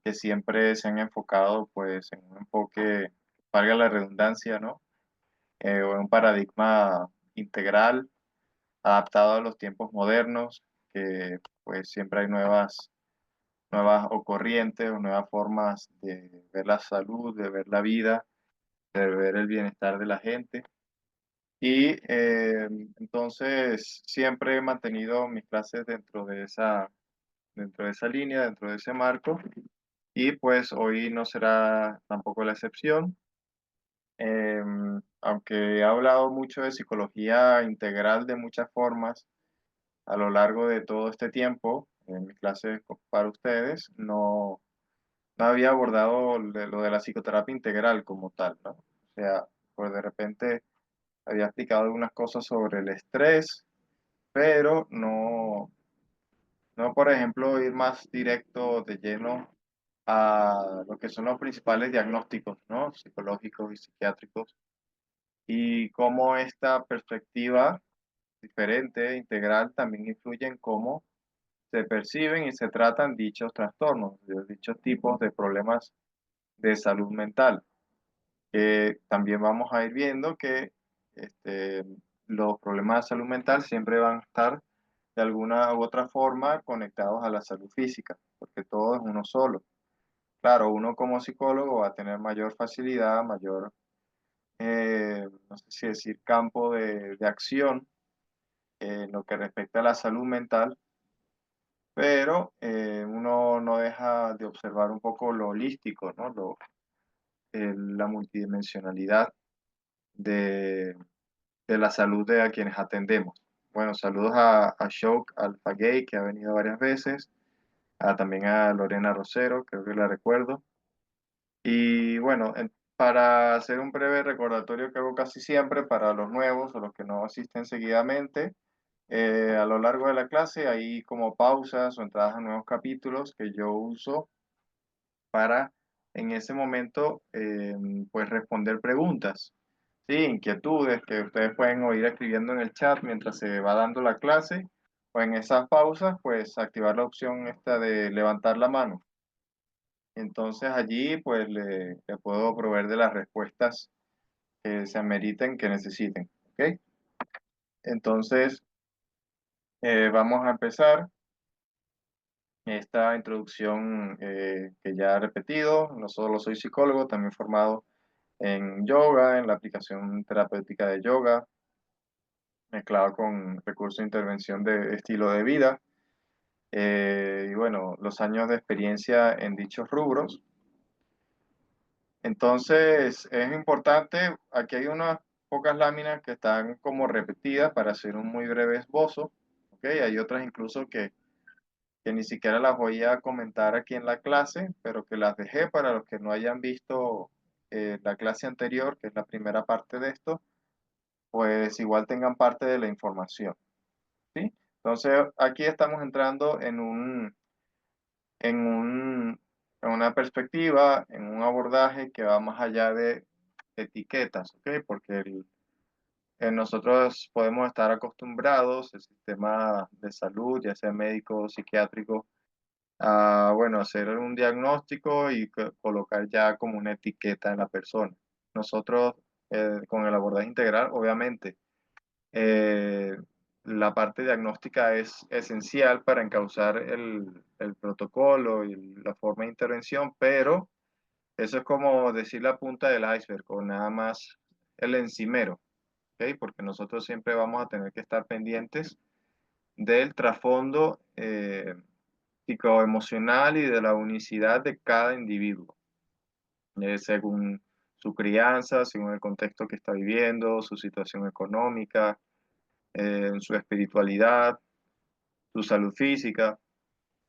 que siempre se han enfocado pues en un enfoque, valga la redundancia, ¿no? O en un paradigma integral, adaptado a los tiempos modernos, que pues siempre hay nuevas o corrientes o nuevas formas de ver la salud, de ver la vida, de ver el bienestar de la gente. Y entonces siempre he mantenido mis clases dentro de esa línea, dentro de ese marco, y pues hoy no será tampoco la excepción. Aunque he hablado mucho de psicología integral de muchas formas a lo largo de todo este tiempo en mis clases para ustedes, no había abordado lo de la psicoterapia integral como tal, ¿no? O sea, pues de repente había explicado algunas cosas sobre el estrés, pero no, por ejemplo, ir más directo de lleno a lo que son los principales diagnósticos, ¿no? Psicológicos y psiquiátricos, y cómo esta perspectiva diferente, integral, también influye en cómo se perciben y se tratan dichos trastornos, dichos tipos de problemas de salud mental. También vamos a ir viendo que este, los problemas de salud mental siempre van a estar de alguna u otra forma conectados a la salud física, porque todo es uno solo. Claro, uno como psicólogo va a tener mayor facilidad, mayor, no sé si decir, campo de acción en lo que respecta a la salud mental, pero uno no deja de observar un poco lo holístico, ¿no? La multidimensionalidad de, de la salud de a quienes atendemos. Bueno, saludos a Shok Alfagay, que ha venido varias veces, también a Lorena Rosero, creo que la recuerdo. Y bueno, para hacer un breve recordatorio que hago casi siempre para los nuevos o los que no asisten seguidamente, a lo largo de la clase hay como pausas o entradas a nuevos capítulos que yo uso para en ese momento pues responder preguntas, sí, inquietudes que ustedes pueden oír escribiendo en el chat mientras se va dando la clase, o en esas pausas pues activar la opción esta de levantar la mano. Entonces allí pues le puedo proveer de las respuestas que se ameriten, que necesiten. ¿Ok? Entonces vamos a empezar esta introducción que ya he repetido. No solo soy psicólogo, también formado en yoga, en la aplicación terapéutica de yoga, mezclado con recursos de intervención de estilo de vida. Y bueno, los años de experiencia en dichos rubros. Entonces, es importante, aquí hay unas pocas láminas que están como repetidas para hacer un muy breve esbozo, ¿ok? Hay otras incluso que ni siquiera las voy a comentar aquí en la clase, pero que las dejé para los que no hayan visto la clase anterior, que es la primera parte de esto, pues igual tengan parte de la información, ¿sí? Entonces, aquí estamos entrando en un, en una perspectiva, en un abordaje que va más allá de etiquetas, ¿ok? Porque nosotros podemos estar acostumbrados, el sistema de salud, ya sea médico o psiquiátrico, a, bueno, hacer un diagnóstico y colocar ya como una etiqueta en la persona. Nosotros, con el abordaje integral, obviamente, eh, la parte diagnóstica es esencial para encauzar el protocolo y la forma de intervención, pero eso es como decir la punta del iceberg o nada más el encimero, ¿ok? Porque nosotros siempre vamos a tener que estar pendientes del trasfondo psicoemocional y de la unicidad de cada individuo, según su crianza, según el contexto que está viviendo, su situación económica, su espiritualidad, su salud física,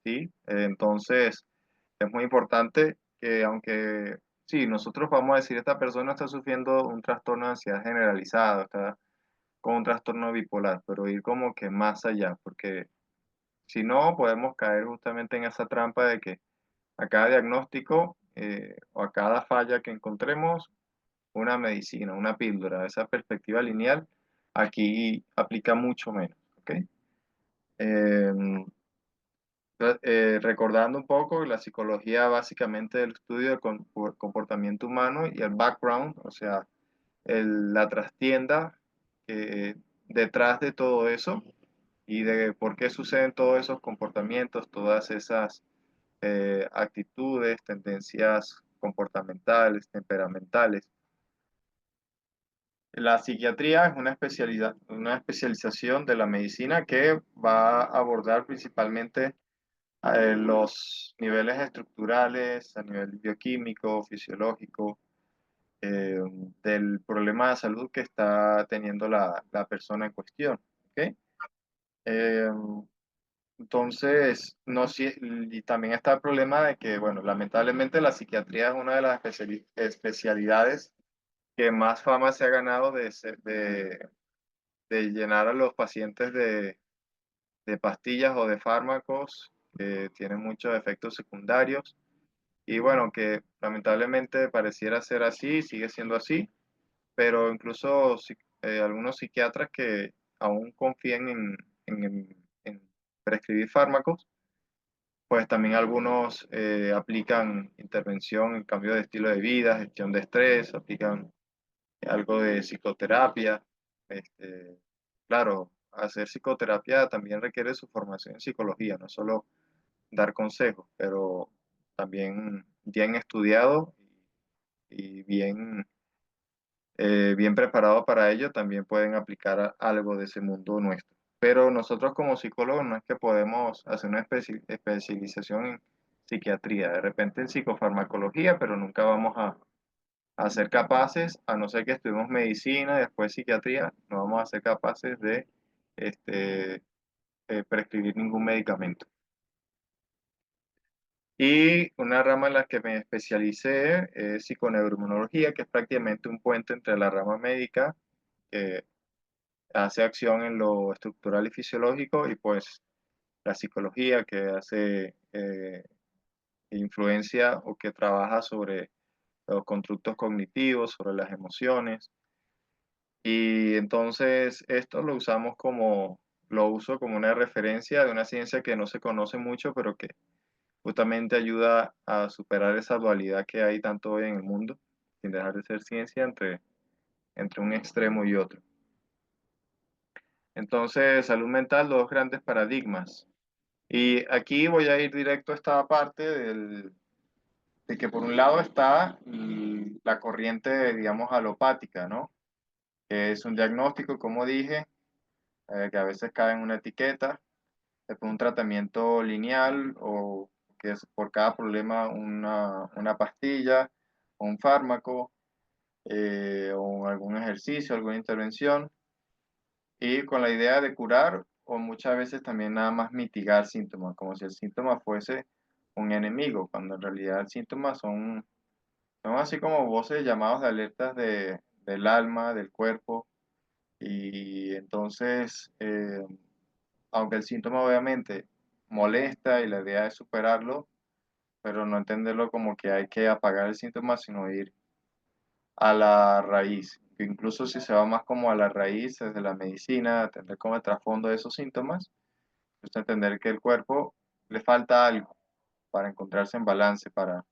¿sí? Entonces, es muy importante que aunque, sí, nosotros vamos a decir, esta persona está sufriendo un trastorno de ansiedad generalizado, está con un trastorno bipolar, pero ir como que más allá, porque si no, podemos caer justamente en esa trampa de que a cada diagnóstico o a cada falla que encontremos, una medicina, una píldora, esa perspectiva lineal aquí aplica mucho menos, ¿ok? Recordando un poco la psicología básicamente del estudio del comportamiento humano y el background, o sea, la trastienda detrás de todo eso y de por qué suceden todos esos comportamientos, todas esas actitudes, tendencias comportamentales, temperamentales. La psiquiatría es una especialización de la medicina que va a abordar principalmente los niveles estructurales a nivel bioquímico, fisiológico, eh, del problema de salud que está teniendo la persona en cuestión. ¿Ok? Eh, entonces, no, y también está el problema de que, bueno, lamentablemente la psiquiatría es una de las especialidades que más fama se ha ganado de llenar a los pacientes de pastillas o de fármacos que tienen muchos efectos secundarios. Y bueno, que lamentablemente pareciera ser así, sigue siendo así, pero incluso algunos psiquiatras que aún confían en prescribir fármacos, pues también algunos aplican intervención en cambio de estilo de vida, gestión de estrés, aplican algo de psicoterapia. Este, claro, hacer psicoterapia también requiere su formación en psicología, no solo dar consejos, pero también bien estudiado y bien preparado para ello, también pueden aplicar algo de ese mundo nuestro. Pero nosotros como psicólogos no es que podemos hacer una especialización en psiquiatría, de repente en psicofarmacología, pero nunca vamos a ser capaces, a no ser que estudiemos medicina, después psiquiatría, no vamos a ser capaces de este, prescribir ningún medicamento. Y una rama en la que me especialicé es psiconeuroinmunología, que es prácticamente un puente entre la rama médica, que hace acción en lo estructural y fisiológico, y pues la psicología, que hace influencia o que trabaja sobre los constructos cognitivos, sobre las emociones. Y entonces esto lo uso como una referencia de una ciencia que no se conoce mucho, pero que justamente ayuda a superar esa dualidad que hay tanto hoy en el mundo, sin dejar de ser ciencia entre un extremo y otro. Entonces, salud mental, dos grandes paradigmas. Y aquí voy a ir directo a esta parte de que por un lado está la corriente, digamos, alopática, ¿no? Que es un diagnóstico, como dije, que a veces cae en una etiqueta, después un tratamiento lineal o que es por cada problema una pastilla o un fármaco o algún ejercicio, alguna intervención y con la idea de curar o muchas veces también nada más mitigar síntomas, como si el síntoma fuese un enemigo, cuando en realidad el síntoma son así como voces, llamados de alertas del alma, del cuerpo y entonces aunque el síntoma obviamente molesta y la idea es superarlo, pero no entenderlo como que hay que apagar el síntoma, sino ir a la raíz. Incluso si se va más como a la raíz desde la medicina, atender como el trasfondo de esos síntomas, es entender que el cuerpo le falta algo para encontrarse en balance, para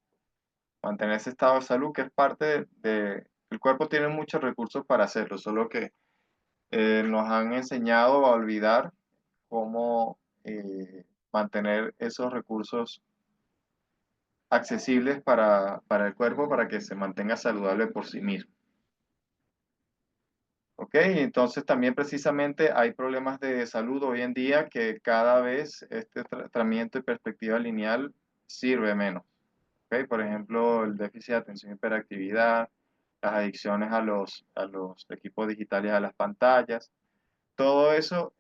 mantener ese estado de salud que es parte el cuerpo tiene muchos recursos para hacerlo, solo que nos han enseñado a olvidar cómo mantener esos recursos accesibles para el cuerpo para que se mantenga saludable por sí mismo. ¿Ok? Entonces también precisamente hay problemas de salud hoy en día que cada vez este tratamiento y perspectiva lineal sirve menos. ¿Ok? Por ejemplo, el déficit de atención y hiperactividad, las adicciones a los equipos digitales, a las pantallas. Todo eso,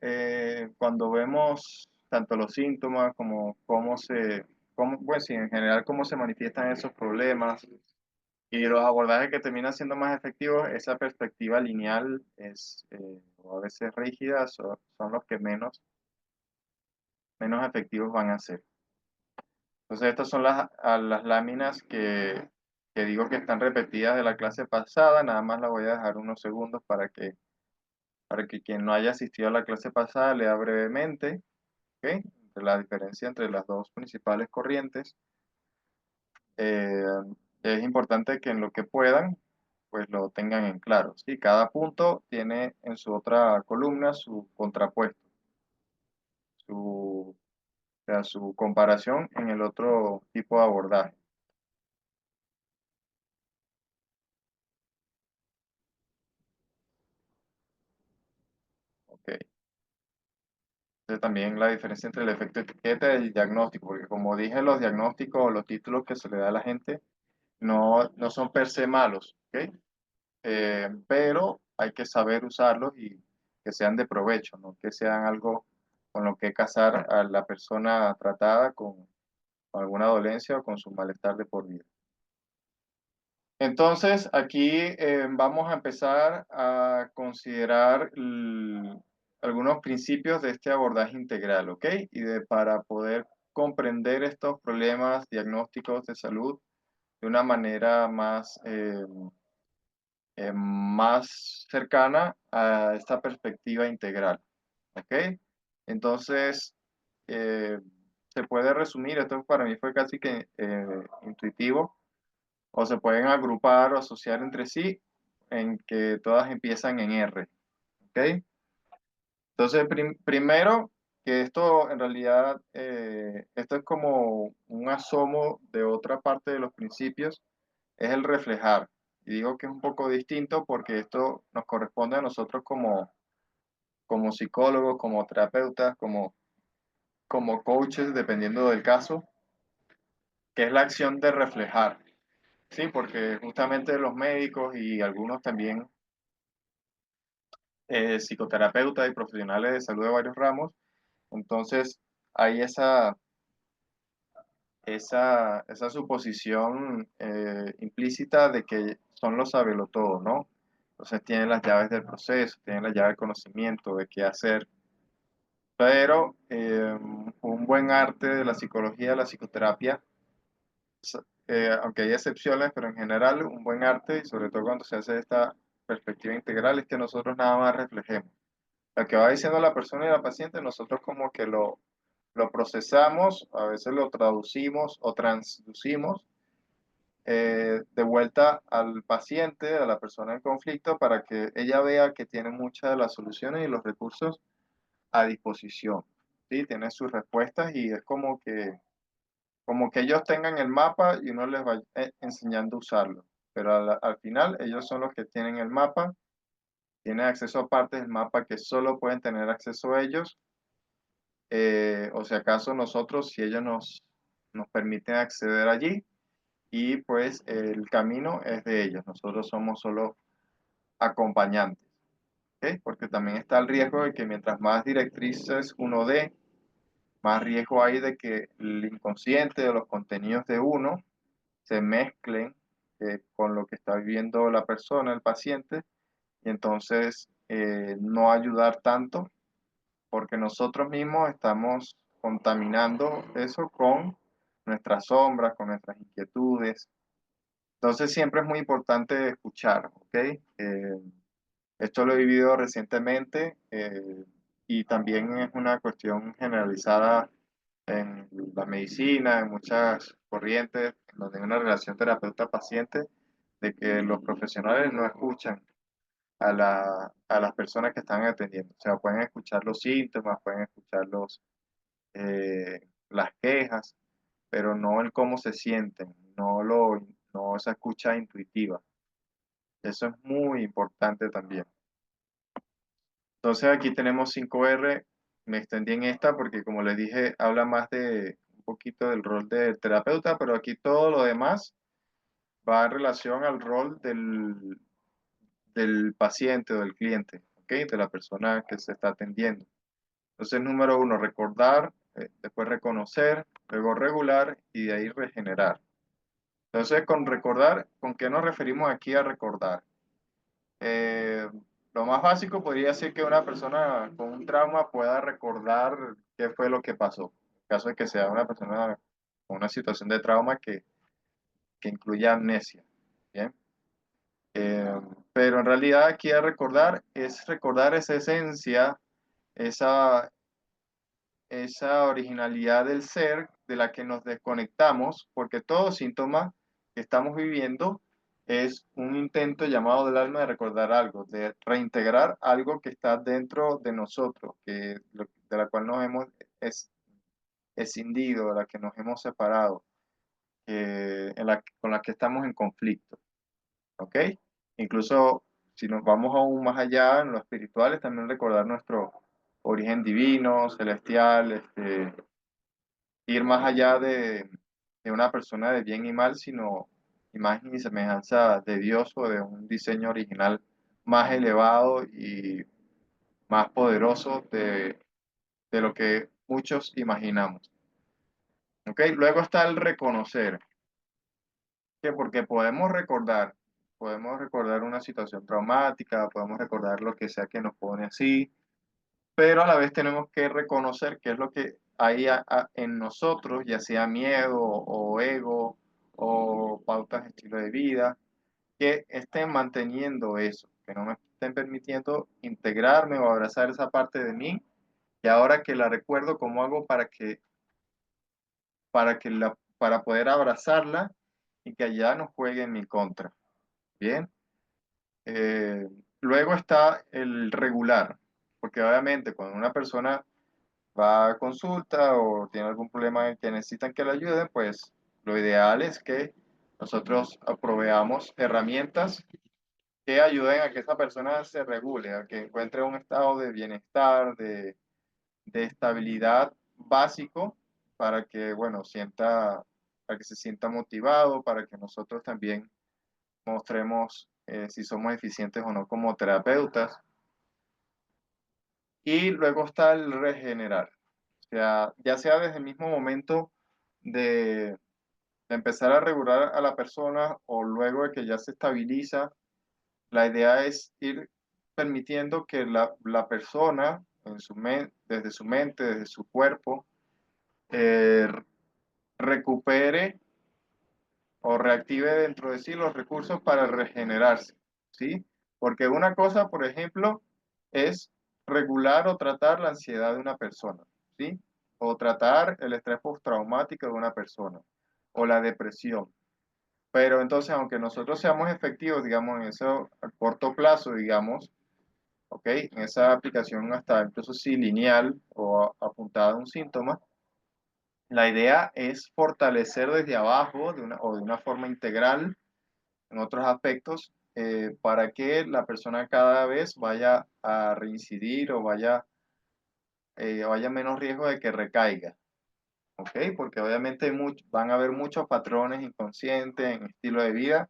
cuando vemos tanto los síntomas como pues sí, en general cómo se manifiestan esos problemas y los abordajes que terminan siendo más efectivos, esa perspectiva lineal o a veces rígida, son los que menos efectivos van a ser. Entonces, estas son las láminas que digo que están repetidas de la clase pasada, nada más las voy a dejar unos segundos para que quien no haya asistido a la clase pasada lea brevemente. ¿Ok? entre la diferencia entre las dos principales corrientes, eh, es importante que en lo que puedan, pues lo tengan en claro, ¿sí? Cada punto tiene en su otra columna su contrapuesto, o sea, su comparación en el otro tipo de abordaje. ¿Ok? Entonces, también la diferencia entre el efecto etiqueta y el diagnóstico, porque como dije, los diagnósticos o los títulos que se le da a la gente no son per se malos, ¿ok? Pero hay que saber usarlos y que sean de provecho, no que sean algo con lo que casar a la persona tratada con alguna dolencia o con su malestar de por vida. Entonces, aquí vamos a empezar a considerar algunos principios de este abordaje integral, ¿ok? Para poder comprender estos problemas diagnósticos de salud de una manera más cercana a esta perspectiva integral, ¿ok? Entonces, eh, se puede resumir, esto para mí fue casi que intuitivo, o se pueden agrupar o asociar entre sí en que todas empiezan en R, ¿ok? Entonces, primero, que esto en realidad, esto es como un asomo de otra parte de los principios, es el reflejar. Y digo que es un poco distinto porque esto nos corresponde a nosotros como psicólogos, como terapeutas, como coaches, dependiendo del caso, que es la acción de reflejar. Sí, porque justamente los médicos y algunos también psicoterapeutas y profesionales de salud de varios ramos, entonces hay esa suposición implícita de que son los todo, ¿no? Entonces tienen las llaves del proceso, tienen la llave del conocimiento de qué hacer, pero un buen arte de la psicología, de la psicoterapia, aunque hay excepciones, pero en general un buen arte, y sobre todo cuando se hace esta perspectiva integral, es que nosotros nada más reflejemos. Lo que va diciendo la persona y la paciente, nosotros como que lo procesamos, a veces lo traducimos o transducimos de vuelta al paciente, a la persona en conflicto, para que ella vea que tiene muchas de las soluciones y los recursos a disposición. ¿Sí? Tiene sus respuestas y es como que ellos tengan el mapa y uno les va enseñando a usarlo. Pero al final ellos son los que tienen el mapa, tienen acceso a partes del mapa que solo pueden tener acceso a ellos, o si acaso nosotros, si ellos nos permiten acceder allí, y pues el camino es de ellos, nosotros somos solo acompañantes, ¿ok? Porque también está el riesgo de que mientras más directrices uno dé, más riesgo hay de que el inconsciente de los contenidos de uno se mezclen con lo que está viviendo la persona, el paciente, y entonces no ayudar tanto porque nosotros mismos estamos contaminando eso con nuestras sombras, con nuestras inquietudes. Entonces siempre es muy importante escuchar, ¿ok? Esto lo he vivido recientemente y también es una cuestión generalizada en la medicina, en muchas corrientes, en donde hay una relación terapeuta-paciente, de que los profesionales no escuchan a las personas que están atendiendo. O sea, pueden escuchar los síntomas, pueden escuchar las quejas, pero no el cómo se sienten, no esa escucha intuitiva. Eso es muy importante también. Entonces aquí tenemos 5R, me extendí en esta porque como les dije, habla más de un poquito del rol del terapeuta, pero aquí todo lo demás va en relación al rol del paciente o del cliente, ¿ok? De la persona que se está atendiendo. Entonces, número uno, recordar, después reconocer, luego regular y de ahí regenerar. Entonces, con recordar, ¿con qué nos referimos aquí a recordar? Eh, lo más básico podría ser que una persona con un trauma pueda recordar qué fue lo que pasó. En caso de que sea una persona con una situación de trauma que incluya amnesia. ¿Bien? Eh, pero en realidad aquí a recordar es recordar esa esencia, esa, esa originalidad del ser de la que nos desconectamos, porque todo síntoma que estamos viviendo es un intento llamado del alma de recordar algo, de reintegrar algo que está dentro de nosotros, de la cual nos hemos escindido, de la que nos hemos separado, con la que estamos en conflicto. ¿Ok? Incluso si nos vamos aún más allá en lo espiritual, es también recordar nuestro origen divino, celestial, ir más allá de una persona de bien y mal, sino imagen y semejanza de Dios o de un diseño original más elevado y más poderoso de lo que muchos imaginamos. ¿Ok? Luego está el reconocer, que porque podemos recordar una situación traumática, podemos recordar lo que sea que nos pone así, pero a la vez tenemos que reconocer qué es lo que hay en nosotros, ya sea miedo o ego o pautas de estilo de vida, que estén manteniendo eso, que no me estén permitiendo integrarme o abrazar esa parte de mí, y ahora que la recuerdo, ¿cómo hago para poder abrazarla y que allá no juegue en mi contra? Bien. Eh, Luego está el regular, porque obviamente cuando una persona va a consulta o tiene algún problema en que necesitan que le ayuden, pues lo ideal es que nosotros proveamos herramientas que ayuden a que esa persona se regule, a que encuentre un estado de bienestar, de estabilidad básico para que, bueno, para que se sienta motivado, para que nosotros también mostremos si somos eficientes o no como terapeutas. Y luego está el regenerar. O sea, ya sea desde el mismo momento de, de empezar a regular a la persona o luego de que ya se estabiliza, la idea es ir permitiendo que la persona desde su mente, desde su cuerpo, eh, recupere o reactive dentro de sí los recursos para regenerarse, ¿sí? Porque una cosa, por ejemplo, es regular o tratar la ansiedad de una persona, ¿sí? O tratar el estrés postraumático de una persona, o la depresión. Pero entonces, aunque nosotros seamos efectivos, digamos, en eso a corto plazo, digamos, ¿ok? En esa aplicación hasta incluso sí lineal o apuntada a un síntoma, la idea es fortalecer desde abajo o de una forma integral en otros aspectos para que la persona cada vez vaya a reincidir o vaya menos riesgo de que recaiga, ¿ok? Porque obviamente van a haber muchos patrones inconscientes en estilo de vida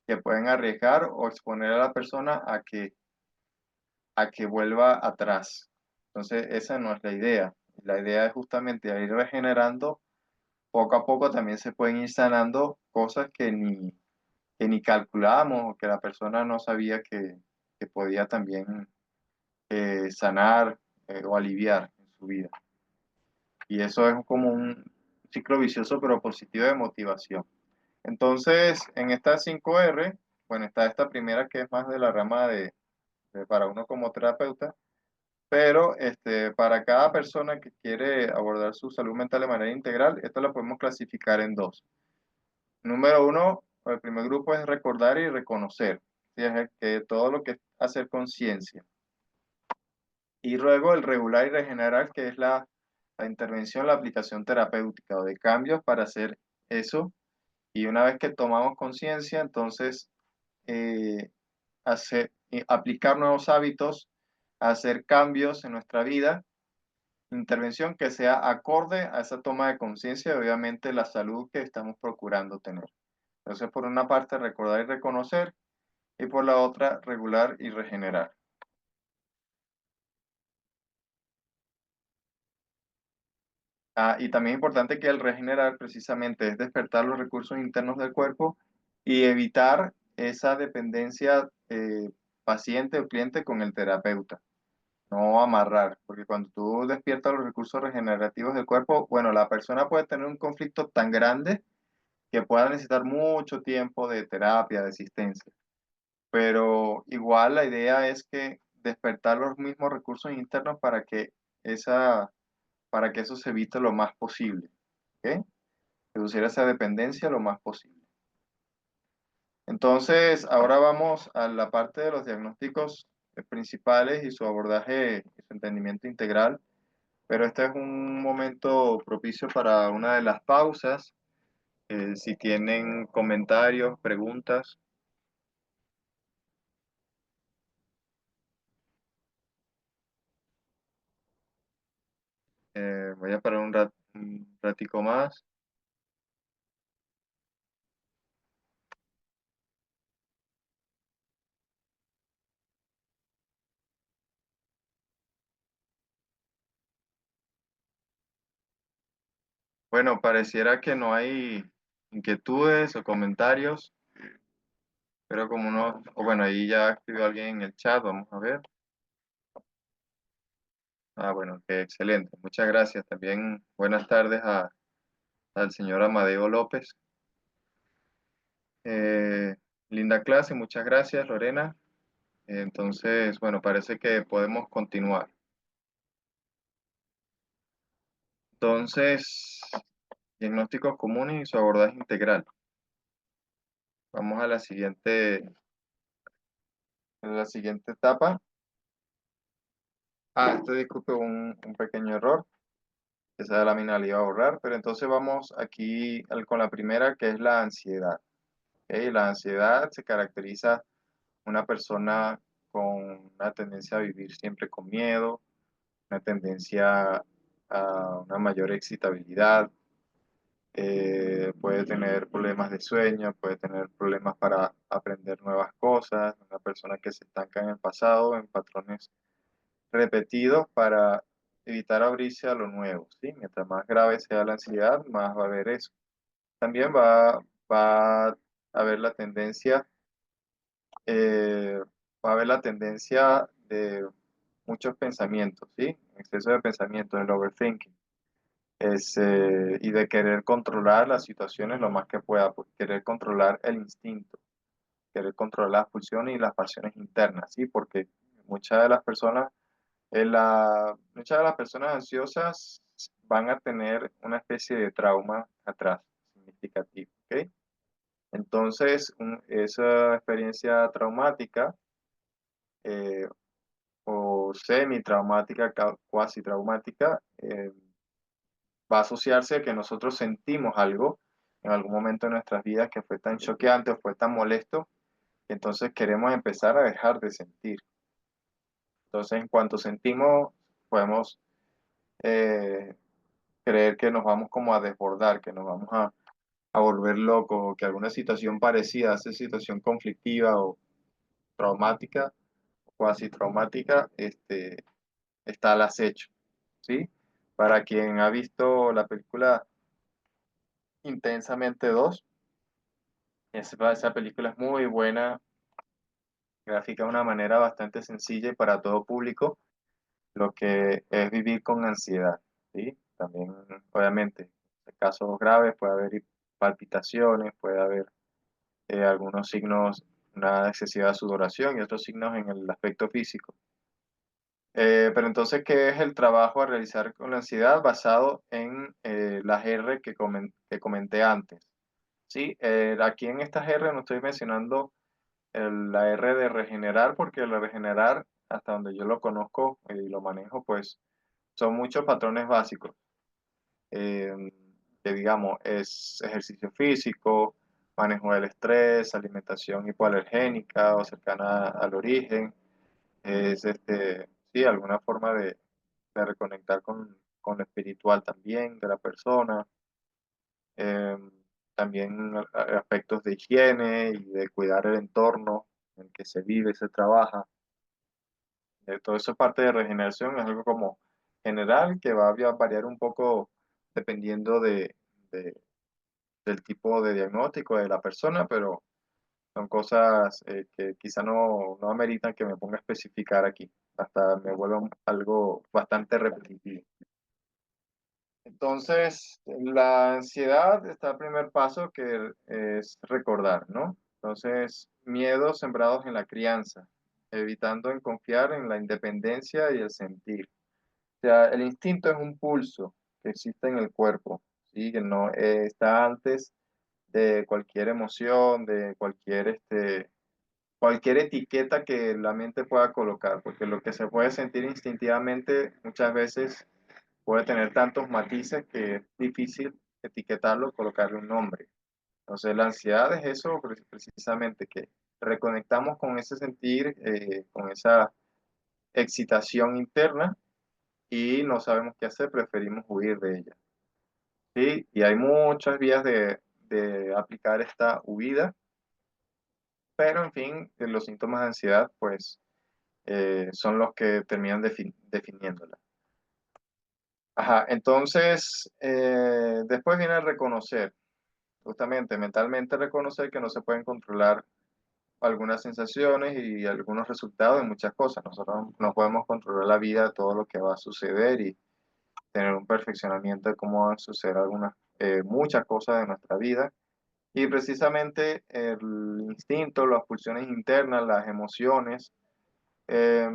que pueden arriesgar o exponer a la persona a que vuelva atrás. Entonces, esa no es la idea. La idea es justamente ir regenerando. Poco a poco también se pueden ir sanando cosas que ni calculábamos o que la persona no sabía que podía también sanar o aliviar en su vida. Y eso es como un ciclo vicioso pero positivo de motivación. Entonces, en estas 5R, bueno, está esta primera que es más de la rama para uno como terapeuta, pero para cada persona que quiere abordar su salud mental de manera integral, esto lo podemos clasificar en dos. Número uno, el primer grupo es recordar y reconocer, ¿sí? Es que todo lo que es hacer conciencia. Y luego el regular y regenerar, que es la intervención, la aplicación terapéutica o de cambios para hacer eso. Y una vez que tomamos conciencia, entonces aplicar nuevos hábitos, hacer cambios en nuestra vida, intervención que sea acorde a esa toma de conciencia y obviamente la salud que estamos procurando tener. Entonces, por una parte, recordar y reconocer, y por la otra, regular y regenerar. Y también es importante que el regenerar precisamente es despertar los recursos internos del cuerpo y evitar esa dependencia paciente o cliente con el terapeuta. No amarrar, porque cuando tú despiertas los recursos regenerativos del cuerpo, bueno, la persona puede tener un conflicto tan grande que pueda necesitar mucho tiempo de terapia, de asistencia. Pero igual la idea es que despertar los mismos recursos internos esa, para que eso se evite lo más posible. ¿Ok? Reducir esa dependencia lo más posible. Entonces, ahora vamos a la parte de los diagnósticos principales y su abordaje y su entendimiento integral, pero este es un momento propicio para una de las pausas. Si tienen comentarios, preguntas, voy a parar un ratico más. Bueno, pareciera que no hay inquietudes o comentarios, pero como no, o bueno, ahí ya escribió alguien en el chat, vamos a ver. Ah, bueno, qué excelente. Muchas gracias. También buenas tardes al señor Amadeo López. Eh, Linda clase, muchas gracias, Lorena. Entonces, bueno, parece que podemos continuar. Entonces, diagnósticos comunes y su abordaje integral. Vamos a la siguiente etapa. Ah, disculpe, un pequeño error. Esa lámina la iba a borrar, pero entonces vamos aquí con la primera, que es la ansiedad. ¿Ok? La ansiedad se caracteriza una persona con una tendencia a vivir siempre con miedo, una tendencia a una mayor excitabilidad, puede tener problemas de sueño, puede tener problemas para aprender nuevas cosas, una persona que se estanca en el pasado, en patrones repetidos para evitar abrirse a lo nuevo, ¿sí? Mientras más grave sea la ansiedad, más va a haber eso. También va a haber la tendencia, eh, va a haber la tendencia de muchos pensamientos, ¿sí? Exceso de pensamientos, el overthinking. Y de querer controlar las situaciones lo más que pueda, pues, querer controlar el instinto, querer controlar las pulsiones y las pasiones internas, ¿sí? Porque muchas de las personas, muchas de las personas ansiosas van a tener una especie de trauma atrás, significativo, ¿ok? Entonces, esa experiencia traumática eh, o semi-traumática, cuasi traumática, va a asociarse a que nosotros sentimos algo en algún momento de nuestras vidas que fue tan choqueante o fue tan molesto, que entonces queremos empezar a dejar de sentir. Entonces, en cuanto sentimos, podemos eh, creer que nos vamos como a desbordar, que nos vamos a volver locos, o que alguna situación parecida a esa situación conflictiva o traumática, cuasi traumática, está al acecho, ¿sí? Para quien ha visto la película Intensamente 2, esa película es muy buena, grafica de una manera bastante sencilla y para todo público lo que es vivir con ansiedad, ¿sí? También, obviamente, en casos graves puede haber palpitaciones, puede haber algunos signos, una excesiva sudoración y otros signos en el aspecto físico. Pero entonces, ¿qué es el trabajo a realizar con la ansiedad basado en las R que comenté antes? Sí, aquí en estas R no estoy mencionando la R de regenerar, porque el regenerar, hasta donde yo lo conozco y lo manejo, pues son muchos patrones básicos, eh, que digamos es ejercicio físico, manejo del estrés, alimentación hipoalergénica o cercana al origen, es sí, alguna forma de reconectar con lo espiritual también de la persona, eh, también aspectos de higiene y de cuidar el entorno en el que se vive, se trabaja. Todo eso es parte de regeneración, es algo como general que va a variar un poco dependiendo de- del tipo de diagnóstico de la persona, pero son cosas que quizá no ameritan que me ponga a especificar aquí, hasta me vuelva algo bastante repetitivo. Entonces, la ansiedad está el primer paso que es recordar, ¿no? Entonces, miedos sembrados en la crianza, evitando en confiar en la independencia y el sentir. sea, el instinto es un pulso que existe en el cuerpo, ¿sí? Que no está antes de cualquier emoción, de cualquier etiqueta que la mente pueda colocar, porque lo que se puede sentir instintivamente muchas veces puede tener tantos matices que es difícil etiquetarlo, colocarle un nombre. Entonces, la ansiedad es eso precisamente, que reconectamos con ese sentir, con esa excitación interna y no sabemos qué hacer, preferimos huir de ella. ¿Sí? Y hay muchas vías de aplicar esta huida, pero en fin, los síntomas de ansiedad, pues, son los que terminan definiéndola. Ajá, entonces, después viene el reconocer, justamente mentalmente reconocer que no se pueden controlar algunas sensaciones y algunos resultados de muchas cosas. Nosotros no podemos controlar la vida, todo lo que va a suceder y tener un perfeccionamiento de cómo van a suceder muchas cosas de nuestra vida. Y precisamente el instinto, las pulsiones internas, las emociones, eh,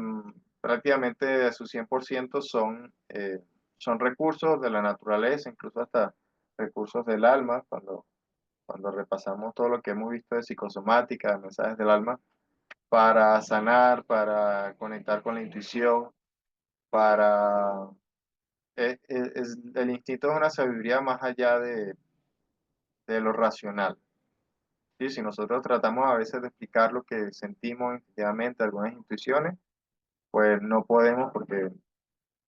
prácticamente a su 100% son recursos de la naturaleza, incluso hasta recursos del alma, cuando repasamos todo lo que hemos visto de psicosomática, de mensajes del alma, para sanar, para conectar con la intuición, para... el instinto es una sabiduría más allá de lo racional. ¿Sí? Si nosotros tratamos a veces de explicar lo que sentimos intuitivamente, algunas intuiciones, pues no podemos porque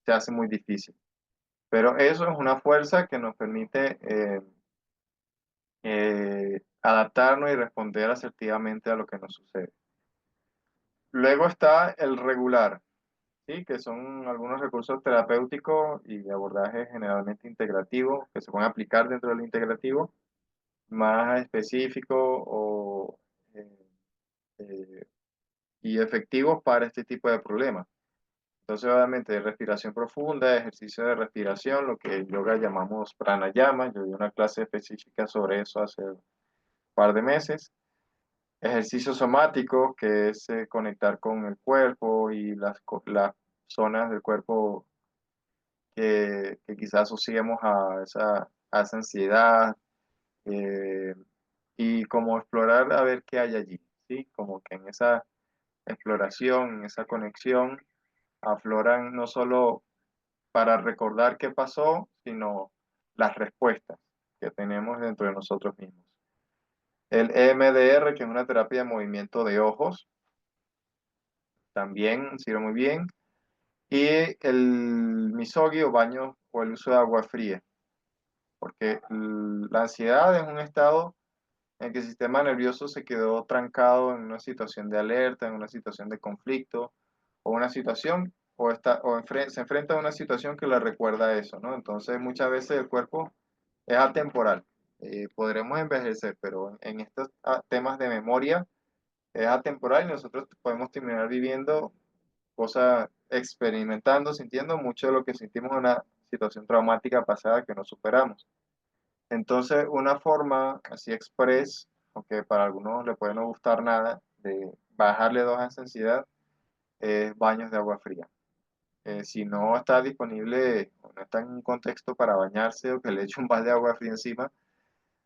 se hace muy difícil. Pero eso es una fuerza que nos permite adaptarnos y responder asertivamente a lo que nos sucede. Luego está el regular, ¿sí? Que son algunos recursos terapéuticos y de abordaje generalmente integrativo que se pueden aplicar dentro del integrativo, más específicos eh, eh, y efectivos para este tipo de problemas. Entonces, obviamente, respiración profunda, ejercicio de respiración, lo que en yoga llamamos pranayama. Yo di una clase específica sobre eso hace un par de meses. Ejercicio somático, que es conectar con el cuerpo y las zonas del cuerpo que quizás asociemos a esa ansiedad, eh, y como explorar a ver qué hay allí, ¿sí? Como que en esa exploración, en esa conexión, afloran no solo para recordar qué pasó, sino las respuestas que tenemos dentro de nosotros mismos. El EMDR, que es una terapia de movimiento de ojos, también sirve muy bien. Y el misogi o baño o el uso de agua fría, porque la ansiedad es un estado en que el sistema nervioso se quedó trancado en una situación de alerta, en una situación de conflicto, o una situación, se enfrenta a una situación que le recuerda a eso, ¿no? Entonces muchas veces el cuerpo es atemporal. Podremos envejecer, pero en estos temas de memoria es atemporal y nosotros podemos terminar viviendo cosas, experimentando, sintiendo mucho de lo que sentimos en una situación traumática pasada que no superamos. Entonces, una forma así express, aunque para algunos le puede no gustar nada, de bajarle dos a esa ansiedad, es baños de agua fría. Si no está disponible o no está en un contexto para bañarse o que le eche un balde de agua fría encima,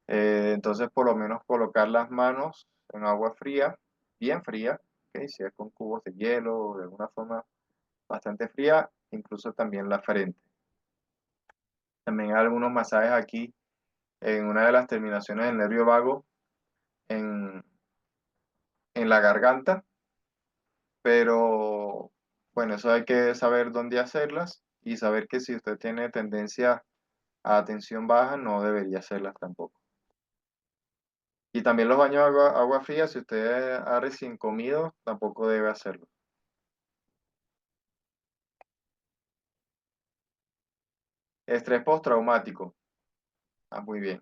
entonces por lo menos colocar las manos en agua fría, bien fría, ¿ok? Si es con cubos de hielo o de alguna forma bastante fría, incluso también la frente. También hay algunos masajes aquí en una de las terminaciones del nervio vago en, en la garganta, pero bueno, eso hay que saber dónde hacerlas y saber que si usted tiene tendencia a tensión baja, no debería hacerlas tampoco. Y también los baños de agua fría, si usted ha recién comido, tampoco debe hacerlo. Estrés postraumático, muy bien.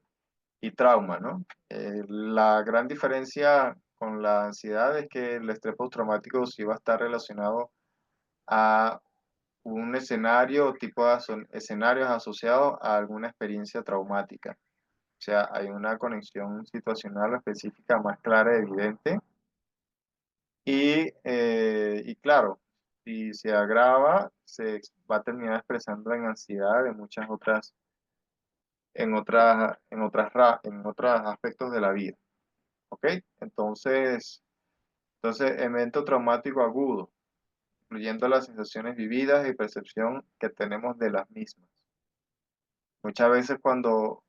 Y trauma, ¿no? La gran diferencia con la ansiedad es que el estrés postraumático sí va a estar relacionado a un escenario o tipo de escenarios asociados a alguna experiencia traumática. O sea, hay una conexión situacional específica más clara y evidente. Y claro, Si se agrava, va a terminar expresando en ansiedad, en muchas otras, en otros aspectos de la vida. ¿Ok? Entonces, evento traumático agudo, incluyendo las sensaciones vividas y percepción que tenemos de las mismas. Muchas veces cuando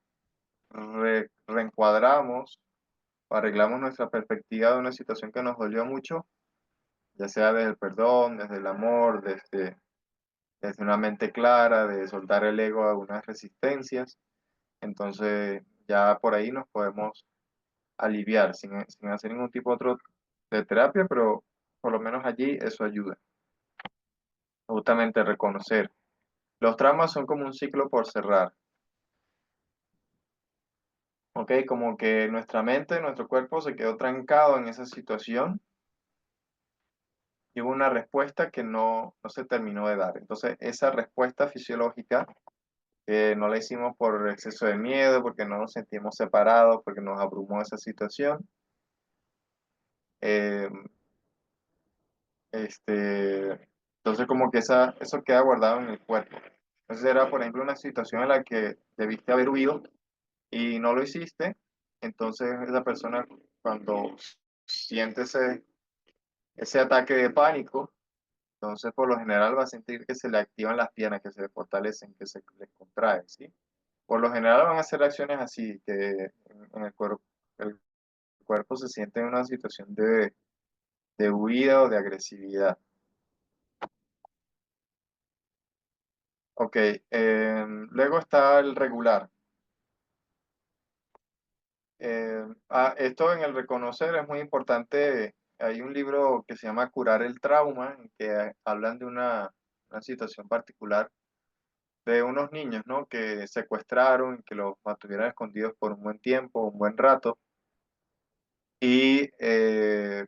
reencuadramos o arreglamos nuestra perspectiva de una situación que nos dolió mucho, ya sea desde el perdón, desde el amor, desde una mente clara, de soltar el ego a algunas resistencias, entonces ya por ahí nos podemos aliviar sin hacer ningún tipo otro de terapia, pero por lo menos allí eso ayuda. Justamente reconocer. Los traumas son como un ciclo por cerrar, ¿ok? Como que nuestra mente, nuestro cuerpo se quedó trancado en esa situación y hubo una respuesta que no se terminó de dar. Entonces, esa respuesta fisiológica no la hicimos por exceso de miedo, porque no nos sentimos separados, porque nos abrumó esa situación. eh, entonces, como que eso queda guardado en el cuerpo. Entonces, era, por ejemplo, una situación en la que debiste haber huido y no lo hiciste. Entonces, esa persona, cuando siente ese ataque de pánico, entonces por lo general va a sentir que se le activan las piernas, que se le fortalecen, que se les contraen, ¿sí? Por lo general van a hacer acciones así, que en el cuerpo se siente en una situación de huida o de agresividad. Ok, luego está el regular. Esto en el reconocer es muy importante. Hay un libro que se llama Curar el trauma, en que hablan de una situación particular de unos niños, ¿no? Que secuestraron y que los mantuvieron escondidos por un buen tiempo, un buen rato. Y, eh,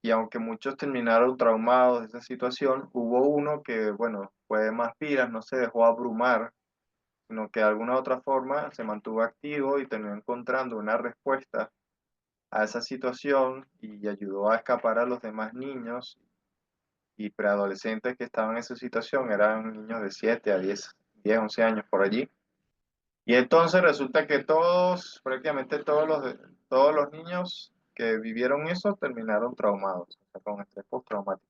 y aunque muchos terminaron traumados de esa situación, hubo uno que, bueno, fue de más pilas, no se dejó abrumar, sino que de alguna otra forma se mantuvo activo y terminó encontrando una respuesta a esa situación y ayudó a escapar a los demás niños y preadolescentes que estaban en esa situación. Eran niños de 7 a 11 años por allí. Y entonces resulta que prácticamente todos los niños que vivieron eso terminaron traumados, o sea, con estrés postraumático.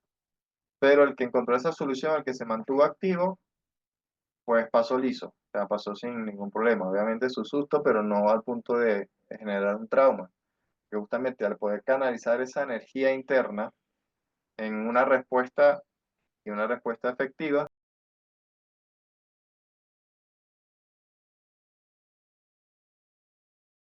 Pero el que encontró esa solución, el que se mantuvo activo, pues pasó liso, o sea, pasó sin ningún problema. Obviamente su susto, pero no al punto de generar un trauma. Que justamente al poder canalizar esa energía interna en una respuesta y una respuesta efectiva,